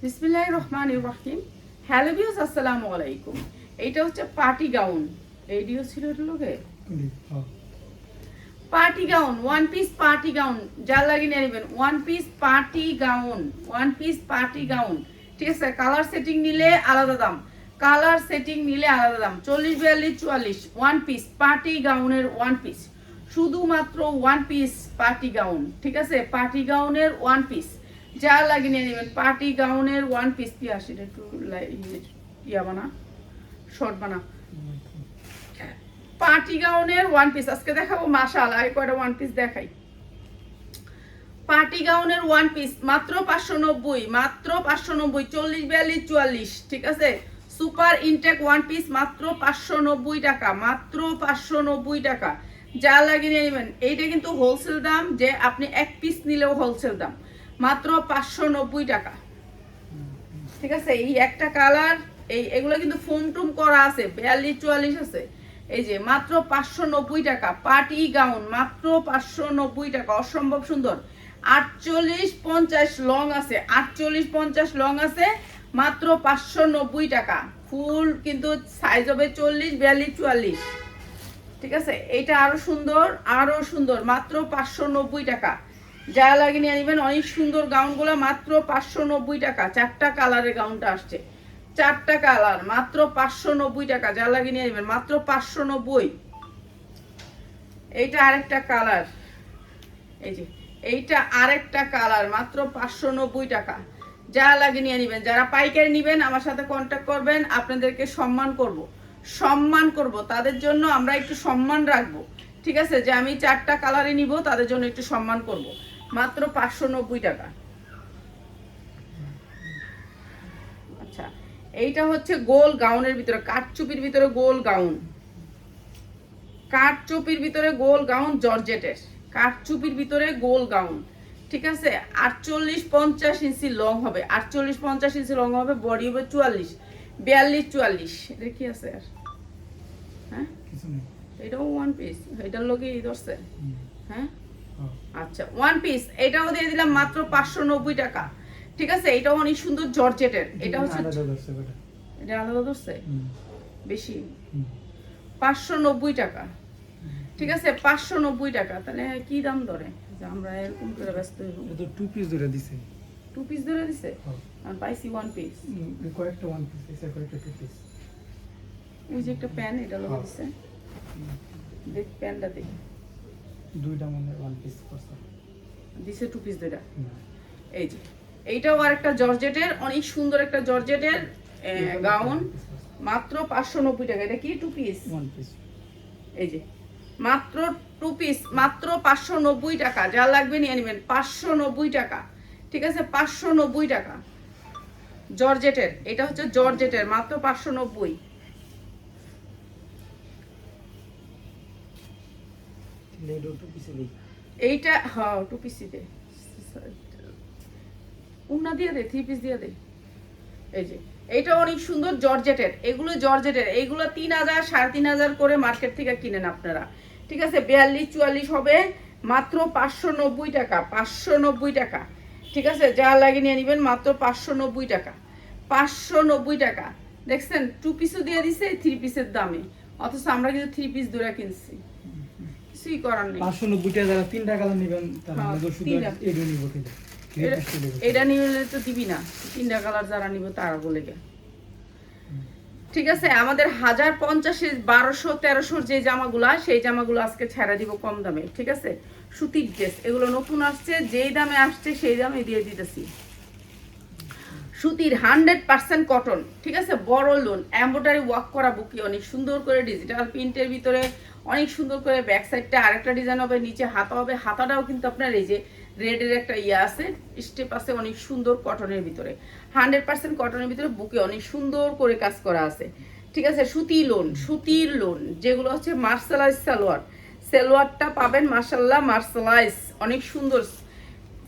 বিসমিল্লাহির রহমানির রহিম। Hello viewers, আসসালামু আলাইকুম। এইটা হচ্ছে পার্টি গাউন। এইডিও ছিল এর লগে party gown, one piece party gown, যা লাগে নিয়ে নেবেন। One piece party gown, one piece party gown, ঠিক আছে। কালার সেটিং নিলে আলাদা দাম, কালার সেটিং নিলে আলাদা দাম। 40, 42, 44 ওয়ান পিস পার্টি গাউনের ওয়ান পিস, শুধুমাত্র ওয়ান পিস পার্টি গাউন, ঠিক আছে। পার্টি গাউনের ওয়ান পিস যা লাগে নিয়ে নেবেন। পার্টি গাউনের ওয়ান পিস পিয়াসির একটু ইয়া বানা, শর্ট বানা। পার্টি গাউনের ওয়ান পিস আজকে দেখাবো। মাশাআল্লাহ, আগে কয়টা ওয়ান পিস দেখাই। পার্টি গাউনের ওয়ান পিস মাত্র 590, মাত্র 590, 40, 42, 44, ঠিক আছে। সুপার ইনটেক ওয়ান পিস মাত্র 590 টাকা, মাত্র 590 টাকা। যা লাগে নিয়ে নেবেন। এইটা কিন্তু হোলসেল দাম, যে আপনি এক পিস নিলেও হোলসেল দাম, মাত্র 590 টাকা, ঠিক আছে। এই একটা কালার, এগুলো কিন্তু ফোম টুম করা আছে, 42, 44 আছে। এই যে মাত্র 590 টাকা পার্টি গাউন, মাত্র 590 টাকা, অসম্ভব সুন্দর। 48, 50 লং আছে, 48, 50 লং আছে, মাত্র 590 টাকা। ফুল কিন্তু সাইজ হবে 40, 42, 44, ঠিক আছে। এইটা আরো সুন্দর, আরো সুন্দর, মাত্র 590 টাকা। যা লাগে নিয়ে নেবেন। অনেক সুন্দর গাউনগুলো মাত্র 590 টাকা। 4টা কালারের গাউনটা আসছে, 4টা কালার, মাত্র 590 টাকা। যা লাগে নিয়ে নেবেন, মাত্র 590। এইটা আরেকটা কালার, এই যে এইটা আরেকটা কালার, মাত্র 590 টাকা। যা লাগে নিয়ে নেবেন। যারা পাইকারি নেবেন আমার সাথে কন্ট্যাক্ট করবেন, আপনাদেরকে সম্মান করব, সম্মান করব। তাদের জন্য আমরা একটু সম্মান রাখবো, ঠিক আছে। যে আমি 4টা কালারে নিব, তাদের জন্য একটু সম্মান করব। মাত্র 590 টাকা। আচ্ছা, এইটা হচ্ছে গোল গাউনের ভিতরে, কাঠচুপির ভিতরে গোল গাউন, কাঠচুপির ভিতরে গোল গাউন, জর্জেটের কাঠচুপির ভিতরে গোল গাউন, ঠিক আছে। 48, 50 ইঞ্চি লং হবে, 48, 50 ইঞ্চি লং হবে। বডি হবে 44, 42, 44। এটা কি আছে আর? হ্যাঁ, এটাও ওয়ান পিস, এটার লোকে এই ধরছে। হ্যাঁ, আচ্ছা, ওয়ান পিস এটাও দিয়ে দিলাম মাত্র 590 টাকা, ঠিক আছে। এটাও অনেক সুন্দর জর্জেটের। এটা হচ্ছে, এটা আলাদা ধরছে বেশি, 590 টাকা, ঠিক আছে। 590 টাকা। তাহলে কি দাম ধরে যে আমরা এরকম করে ব্যস্ত হইব? এটা টু পিস ধরে দিছে, টু পিস ধরে দিছে, আর পাইছি ওয়ান পিস। কয়েকটা ওয়ান পিস এসে কয়েকটা টু পিস। ওই যে একটা প্যান, এটা লোক দিছে, দেখ প্যানটা দেখ, দুইটা মানে ওয়ান পিস করছে দিছে টু পিস দুইটা। এই যে এইটাও আরেকটা জর্জেটের, অনেক সুন্দর একটা জর্জেটের গাউন, মাত্র 590 টাকা। এটা কি টু পিস? One piece. এই যে মাত্র টু পিস, মাত্র 590 টাকা। যা লাগবে নিয়ে নেবেন, 590 টাকা, ঠিক আছে। 590 টাকা জর্জেটের। এটা হচ্ছে জর্জেটের, মাত্র 590। লেডো টু পিস লই এইটা হ্যাঁ টু পিস দে, উন্না দিয়ে দে, থ্রি পিস দিয়ে দে। এই যে এইটা অনেক সুন্দর জর্জেটের, এগুলো জর্জেটের, এইগুলো 3000, 3500 করে মার্কেট থেকে কিনেন আপনারা, ঠিক আছে। 42, 44 হবে, মাত্র 590 টাকা, 590 টাকা, ঠিক আছে। যা লাগে নিয়ে নেবেন, মাত্র 590 টাকা, 590 টাকা। দেখছেন, টু পিসও দিয়ে দিছে থ্রি পিসের দামে, অথচ আমরা কিন্তু থ্রি পিস ধরে কিনছি, কিছুই করার নেই। 590 টাকা যারা 3টা কালার নেবেন তারা শুধু এডো নিব কিন্তু এটা নিলে তো দিবি না, 3টা কালার যারা নিব তারা বলে গে, ঠিক আছে। আমাদের 1050, 1200, 1300 যে জামাগুলা, সেই জামাগুলো আজকে ছেড়ে দিব কম দামে, ঠিক আছে। সুতির ড্রেস, এগুলো নতুন আসছে, যেই দামে আসছে সেই দামে দিয়ে দিতেছি। সুতির 100% কটন, ঠিক আছে। বড় লোন, এমব্রয়ডারি ওয়ার্ক করা বুকি, অনেক সুন্দর করে ডিজিটাল প্রিন্টের ভিতরে, অনেক সুন্দর করে ব্যাক সাইডটা আরেকটা ডিজাইন হবে, নিচে হাতা হবে। হাতাটাও কিন্তু আপনার এই যে রেডের একটা ইয়ে আছে, স্টেপ আছে, অনেক সুন্দর কটনের ভিতরে, 100% কটনের ভিতরে বুকে অনেক সুন্দর করে কাজ করা আছে, ঠিক আছে। সুতি লোন, সুতির লোন, যেগুলো হচ্ছে মার্শালাইজ সালোয়ার, সালোয়ারটা পাবেন মাশাআল্লাহ মার্শালাইজ, অনেক সুন্দর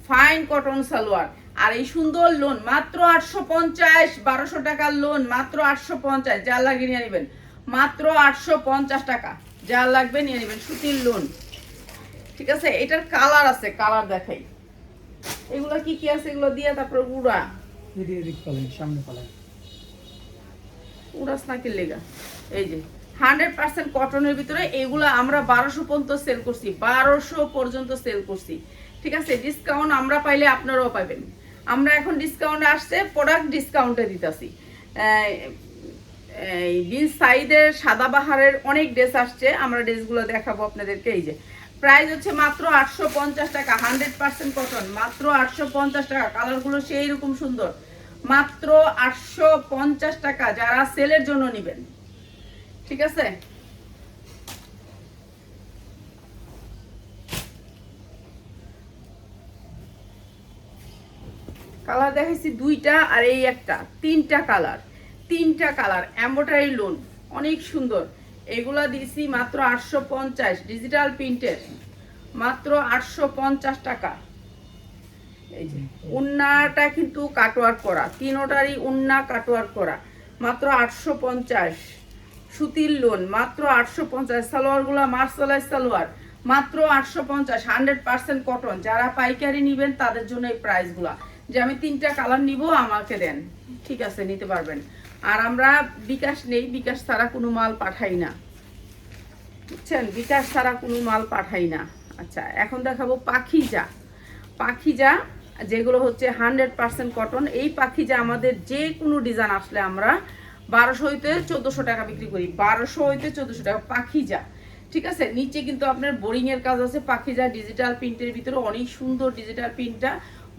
ফাইন কটন সালোয়ার। আর এই সুন্দর লোন মাত্র 850, 1200 টাকার লোন মাত্র 850। যা লাগে নিয়ে নেবেন, মাত্র 850 টাকা। যা লাগবে নিয়ে নেবেন, সুতির লোন, ঠিক আছে। এটার কালার আছে, কালার দেখাই। এগুলো কি কি আছে এগুলো দিয়ে, তারপর উড়া এদিক পালেন, সামনে পালেন। উড়াস নাকি লেগা। এই যে 100% কটনের ভিতরে এগুলো আমরা 1200 পর্যন্ত সেল করছি, 1200 পর্যন্ত সেল করছি। ঠিক আছে, ডিসকাউন্ট আমরা পাইলে আপনারাও পাবেন। আমরা এখন ডিসকাউন্টে আসছে, প্রোডাক্ট ডিসকাউন্টে দিতেছি। এই বিন সাইদের সাদাবাহারের অনেক ড্রেস আসছে, আমরা ড্রেসগুলো দেখাবো আপনাদেরকে। এই যে প্রাইস হচ্ছে মাত্র 850 টাকা, 100% কটন, মাত্র 850 টাকা। কালারগুলো সেই রকম সুন্দর, মাত্র 850 টাকা, যারা সেলের জন্য নেবেন। ঠিক আছে, কালার দেখাইছি দুইটা আর এই একটা, তিনটা কালার, তিনটা কালার এমব্রয়ডারি লোন, অনেক সুন্দর। এগুলা দিছি মাত্র 850, ডিজিটাল প্রিন্টের, মাত্র 850 টাকা। এই যে উন্নাটা কিন্তু কাটওয়ার্ক করা, তিনোটারই উন্না কাটওয়ার্ক করা, মাত্র 850। সুতির লোন, মাত্র 850। সালোয়ারগুলা মার্শালাইজ সালোয়ার, মাত্র 850, 100% কটন। যারা পাইকারি নিবেন তাদের জন্য এই প্রাইসগুলা, যে আমি তিনটা কালার নিব আমাকে দেন, ঠিক আছে, নিতে পারবেন। আর আমরা বিকাশ নেই, বিকাশ ছাড়া কোনো মাল পাঠাই না, বুঝছেন, বিকাশ ছাড়া কোনো মাল পাঠাই না। আচ্ছা, এখন দেখাবো পাখিজা। পাখিজা যেগুলো হচ্ছে 100% কটন। এই পাখিজা আমাদের যে কোনো ডিজাইন আসলে আমরা 1200 হইতে 1400 টাকা বিক্রি করি, 1200 হইতে 1400 টাকা পাখিজা। ঠিক আছে, নিচে কিন্তু আপনার বোরিং এর কাজ আছে। পাখিজা ডিজিটাল প্রিন্টের ভিতরে অনেক সুন্দর ডিজিটাল প্রিন্টটা।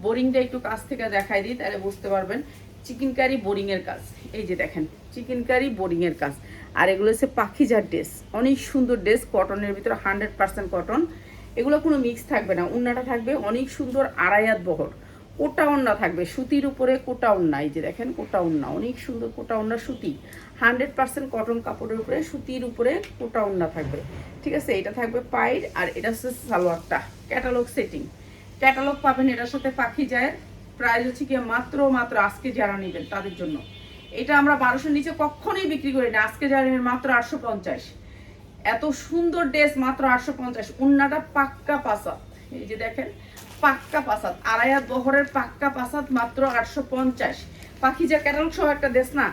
বোরিংটা একটু কাছ থেকে দেখাই দিই, তাহলে বুঝতে পারবেন। চিকেন কারি বোরিং এর কাজ, এই যে দেখেন চিকেন কারি বোরিং এর কাজ। আর এগুলো হচ্ছে পাখিজার ড্রেস, অনেক সুন্দর ড্রেস, কটনের ভিতরে 100% কটন। এগুলো কোনো মিক্স থাকবে না। উন্নাটা থাকবে অনেক সুন্দর আড়াইয়াত বহর, কোটা উন্না থাকবে, সুতির উপরে কোটা উন্না। এই যে দেখেন কোটা উন্না, অনেক সুন্দর কোটা উন্না, সুতি 100% কটন কাপড়ের উপরে, সুতির উপরে কোটা উন্না থাকবে। ঠিক আছে, এটা থাকবে পাইর, আর এটা হচ্ছে সালোয়ারটা, ক্যাটালগ সেটিং, ক্যাটালগ পাবেন এটার সাথে। পাখি যায় প্রাইস হচ্ছে কি মাত্র মাত্র আজকে যারা নেবেন তাদের জন্য। এটা আমরা 1200 নিচে কখনোই বিক্রি করি না, আজকে যারা নেবেন মাত্র 850। এত সুন্দর ড্রেস মাত্র 850। উন্নাটা পাক্কা পাসাত, এই যে দেখেন পাক্কা পাসাত, আড়াইয়াত বহরের পাক্কা পাসাত, মাত্র 850। পাখিজা ক্যাটালগ সহ একটা ড্রেস না,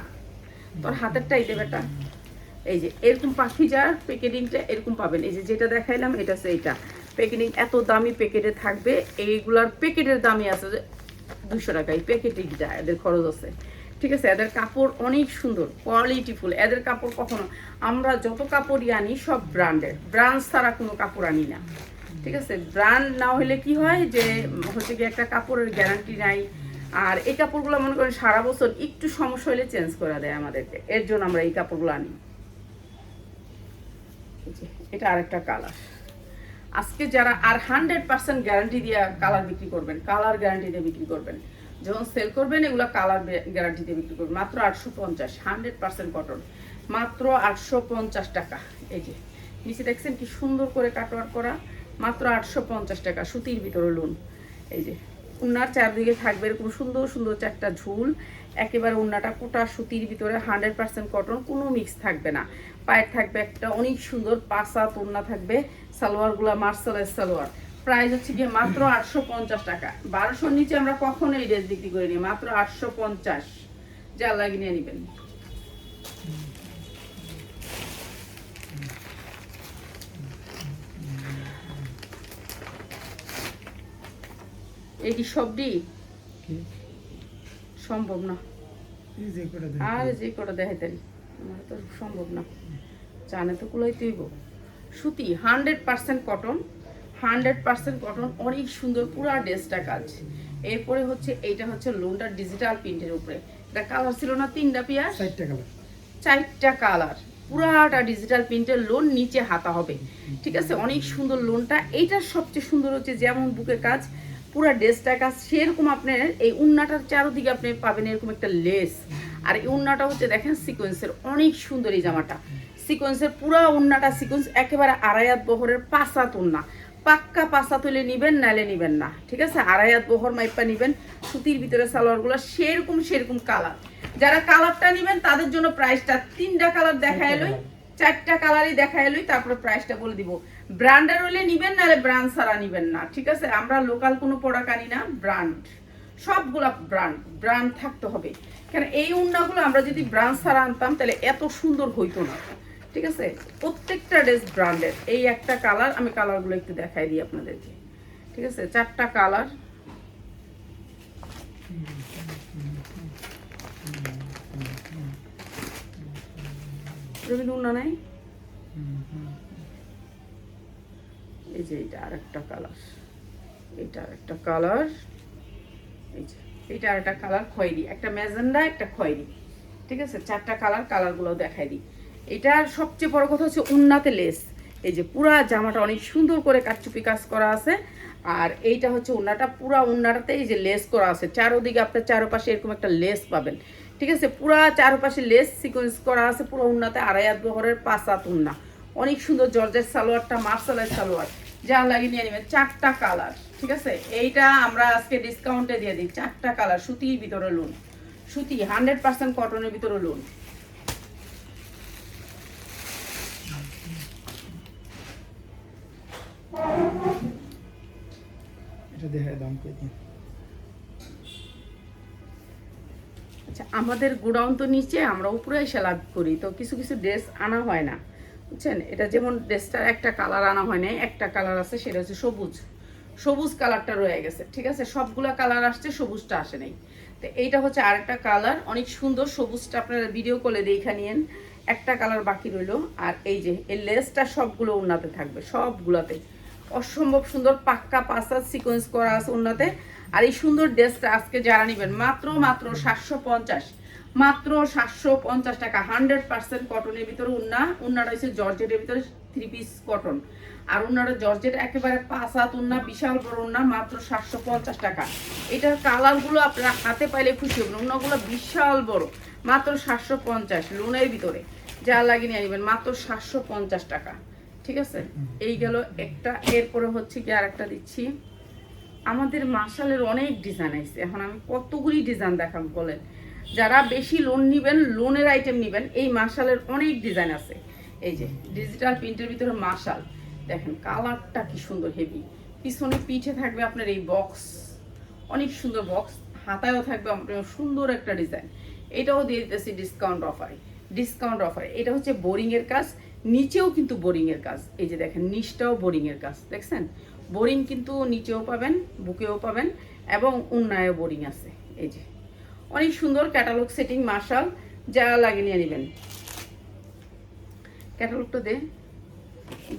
তোর হাতেরটাই দেবে এটা। এই যে এরকম পাখিজার প্যাকেটিংটা এরকম পাবেন। এই যে যেটা দেখাইলাম এটা হচ্ছে এইটা প্যাকেটিং, এত দামি প্যাকেটে থাকবে। এইগুলার প্যাকেটের দামই আছে 200 টাকা, এই প্যাকেটিংটা এদের খরচ আছে। ঠিক আছে, এদের কাপড় অনেক সুন্দর, কোয়ালিটিফুল। এদের কাপড় কখনো, আমরা যত কাপড়ই আনি সব ব্র্যান্ডের, ব্র্যান্ড ছাড়া কোনো কাপড় আনি না। ঠিক আছে, ব্র্যান্ড না হলে কি হয় যে হচ্ছে কি একটা কাপড়ের গ্যারান্টি নাই। আর এই কাপড়গুলো মনে করেন সারা বছর একটু সমস্যা হলে চেঞ্জ করে দেয় আমাদেরকে, এর জন্য আমরা এই কাপড়গুলো আনি। এটা আরেকটা কালার। আজকে যারা আর 100% গ্যারান্টি দিয়ে কালার বিক্রি করবেন, কালার গ্যারান্টি দিয়ে বিক্রি করবেন, যখন সেল করবেন এগুলো কালার গ্যারান্টি দিয়ে বিক্রি করবেন, মাত্র 850, 100% কটন, মাত্র 850 টাকা। এই যে নিচে দেখছেন কি সুন্দর করে কাটওয়ার্ক করা, মাত্র 850 টাকা, সুতির ভিতরে লোন। এই যে উন্নার চারদিকে থাকবে এরকম সুন্দর সুন্দর চারটা ঝুল, একেবারে উন্নাটা কোটা সুতির ভিতরে 100% কটন, কোনো মিক্স থাকবে না। পায়ের থাকবে একটা অনেক সুন্দর পাসাত উন্না থাকবে, সালোয়ারগুলা মার্শালাইজ সালোয়ার। প্রাইস হচ্ছে গিয়ে মাত্র 850 টাকা। 1200 নিচে আমরা কখনো এই ড্রেস বিক্রি করিনি, মাত্র 850। যা লাগিয়ে নিয়ে নেবেন। এই কি সবটি সম্ভব না, আর যে কটা দেখাইতেন আমার তো সম্ভব না, জানে তো কুলাইতেইব। সুতি 100% কটন, 100% কটন, অনেক সুন্দর পুরা ড্রেসটা কাজ। এরপরে হচ্ছে এইটা হচ্ছে লোনটা ডিজিটাল প্রিন্টের উপরে। এটা কালার ছিল না তিনটা পিয়ার, 4টা কালার, পুরাটা ডিজিটাল প্রিন্টের লোন, নিচে হাতা হবে। ঠিক আছে, অনেক সুন্দর লোনটা। এইটার সবচেয়ে সুন্দর হচ্ছে যেমন বুকে কাজ, পুরা ড্রেসটা কাজ সেরকম। আপনার এই উন্নাটার চারদিকে আপনি পাবেন এরকম একটা লেস। আর এই উন্নাটা হচ্ছে দেখেন সিকোয়েন্সের, অনেক সুন্দর এই জামাটা, সিকোয়েন্সের পুরা উন্নাটা সিকোয়েন্স, একেবারে আড়াইয়াত বহরের পাসাত উন্না, পাক্কা পাসাত হলে নিবেন, নাইলে নিবেন না। ঠিক আছে, আড়াইয়াত বহর মাইপা নিবেন। সুতির ভিতরে সালোয়ারগুলো সেরকম সেরকম কালার। যারা কালারটা নিবেন তাদের জন্য প্রাইসটা 3টা কালার দেখা এলোই, 4টা কালারই দেখা এলোই, তারপরে প্রাইসটা বলে দিব। ব্র্যান্ডের হলে নিবেন, নাহলে ব্র্যান্ড ছাড়া নিবেন না। ঠিক আছে, আমরা লোকাল কোনো প্রোডাক্ট আনি না, ব্র্যান্ড সবগুলা ব্র্যান্ড থাকতে হবে। কারণ এই উন্নাগুলো আমরা যদি ব্র্যান্ড ছাড়া আনতাম তাহলে এত সুন্দর হইতো না, ঠিক আছে। প্রত্যেকটা ড্রেস ব্র্যান্ডের। এই একটা কালার, আমি কালারগুলো একটু দেখাই দিই আপনাদেরকে, ঠিক আছে। 4টা কালার, রবীন্দ্র উন্না নাই, এই যে এটা আরেকটা কালার, এটা আরেকটা কালার, এই যে এটা আরেকটা কালার খয়েরি, একটা ম্যাজেন্ডা, একটা খয়েরি, ঠিক আছে। 4টা কালারগুলো দেখাই দিই। এটার সবচেয়ে বড় কথা হচ্ছে উন্নাতে লেস, এই যে পুরা জামাটা অনেক সুন্দর করে কাটচুপি কাজ করা আছে। আর এইটা হচ্ছে উন্নাটা, পুরা উন্নাটাতে এই যে লেস করা আছে, চারোদিকে আপনার চারপাশে এরকম একটা লেস পাবেন, ঠিক আছে। পুরা চারপাশে লেস সিকোয়েন্স করা আছে পুরো উন্নাতে। 2.5 বহরের 5 হাত উন্না, অনেক সুন্দর। জর্জের সালোয়ারটা মার্শালের সালোয়ার, যা লাগিয়ে নিয়ে নেবেন। 4টা কালার, ঠিক আছে। এইটা আমরা আজকে ডিসকাউন্টে দিয়ে দিই। 4টা কালার, সুতির ভিতরে লুন, সুতি 100% কটনের ভিতরে লুন। এটা দেখে দাম কত? আচ্ছা, আমাদের গোডাউন তো নিচে, আমরা উপরে এসে লাভ করি, তো কিছু কিছু ড্রেস আনা হয় না, বুঝছেন। এটা যেমন ড্রেসটার একটা কালার আনা হয় না, একটা কালার আছে, সেটা হচ্ছে সবুজ কালারটা রয়ে গেছে, ঠিক আছে। সবগুলা কালার আসছে, সবুজটা আসে নাই। তো এইটা হচ্ছে আরেকটা কালার, অনেক সুন্দর। সবুজটা আপনারা ভিডিও কলে দেখে নিয়েন। একটা কালার বাকি রইলো। আর এই যে এই লেসটা সবগুলো উন্নাতে থাকবে, সবগুলাতে অসম্ভব সুন্দর পাক্কা 5 হাত সিকোয়েন্স করা আছে উন্নাতে। আর এই সুন্দর ড্রেসটা আজকে যারা নেবেন মাত্র 750, মাত্র 750 টাকা। 100% কটনের ভিতরে উন্নাটা হচ্ছে জর্জেটের ভিতরে 3 পিস কটন। আর উন্নাটা জর্জেট একেবারে 5 হাত উন্না, বিশাল বড় উন্না, মাত্র 750 টাকা। এটার কালারগুলো আপনারা হাতে পাইলে খুশি হবেন। উন্নাগুলো বিশাল বড়, মাত্র 750 লোনের ভিতরে। যা লাগিয়ে নিয়ে নেবেন মাত্র 750 টাকা, ঠিক আছে। এই গেল একটা। এরপরে হচ্ছে কি আর একটা দিচ্ছি। আমাদের মার্শালের অনেক ডিজাইন আছে, এখন আমি কতগুলি ডিজাইন দেখাম বলেন। যারা বেশি লোন নেবেন, লোনের আইটেম নেবেন, এই মার্শালের অনেক ডিজাইন আছে। এই যে ডিজিটাল প্রিন্টের ভিতরে মার্শাল দেখেন, কালারটা কি সুন্দর হেভি। পিছনে পিঠে থাকবে আপনার এই বক্স, অনেক সুন্দর বক্স, হাতায়ও থাকবে আপনার সুন্দর একটা ডিজাইন। এটাও দিয়ে দিতেছি ডিসকাউন্ট অফারে। এটা হচ্ছে বোরিং এর কাজ, নিচেও কিন্তু বোরিং এর কাজ। এই যে দেখেন নিচটাও বোরিং এর কাজ, দেখছেন। বোরিং কিন্তু নিচেও পাবেন, বুকেও পাবেন, এবং উন্নায়ও বোরিং আছে। এই যে অনেক সুন্দর ক্যাটালগ সেটিং মার্শাল, যা লাগিয়ে নিয়ে নেবেন। ক্যাটালগটা দে।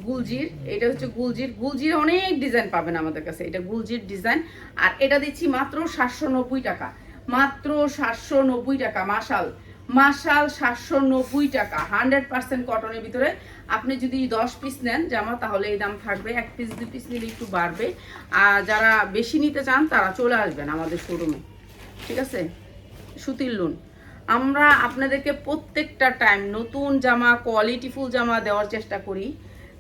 গুলজির, এটা হচ্ছে গুলজির অনেক ডিজাইন পাবেন আমাদের কাছে। এটা গুলজির ডিজাইন। আর এটা দিচ্ছি মাত্র 790 টাকা, মাত্র 790 টাকা। মার্শাল 790 টাকা, 100% কটনের ভিতরে। আপনি যদি 10 পিস নেন জামা তাহলে এই দাম থাকবে, 1 পিস 2 পিস নিলে একটু বাড়বে। আর যারা বেশি নিতে চান তারা চলে আসবেন আমাদের শোরুমে, ঠিক আছে। সুতির লুন। আমরা আপনাদেরকে প্রত্যেকটা টাইম নতুন জামা, কোয়ালিটিফুল জামা দেওয়ার চেষ্টা করি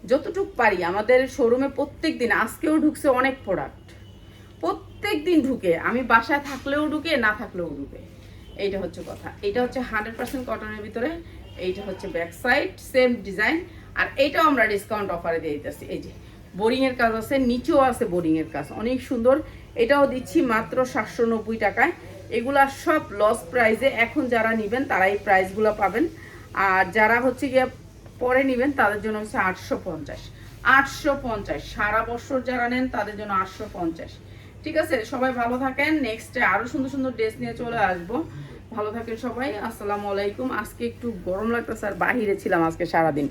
যতটুকু পারি। আমাদের শোরুমে প্রত্যেক দিন, আজকেও ঢুকছে অনেক প্রোডাক্ট, প্রত্যেক দিন ঢুকে, আমি বাসায় থাকলেও ঢুকে, না থাকলেও ঢুকে। এইটা হচ্ছে কথা। এইটা হচ্ছে 100% কটনের ভিতরে। এইটা হচ্ছে ব্যাক সাইড, সেম ডিজাইন। আর এইটাও আমরা ডিসকাউন্ট অফারে দিয়ে দিতেছি। এই যে বোরিংয়ের কাজ আছে, নিচেও আছে বোরিংয়ের কাজ, অনেক সুন্দর। এটাও দিচ্ছি মাত্র 790 টাকায়। এগুলা সব লস প্রাইসে, এখন যারা নেবেন তারা এই প্রাইসগুলো পাবেন। আর যারা হচ্ছে গিয়ে পরে নেবেন তাদের জন্য হচ্ছে 850 সারা বছর যারা নেন তাদের জন্য 850, ঠিক আছে। সবাই ভালো থাকেন, নেক্সটে আরো সুন্দর সুন্দর ড্রেস নিয়ে চলে আসবো। ভালো থাকেন সবাই, আসসালামু আলাইকুম। আজকে একটু গরম লাগতেছে আর বাহিরে ছিলাম আজকে সারাদিন।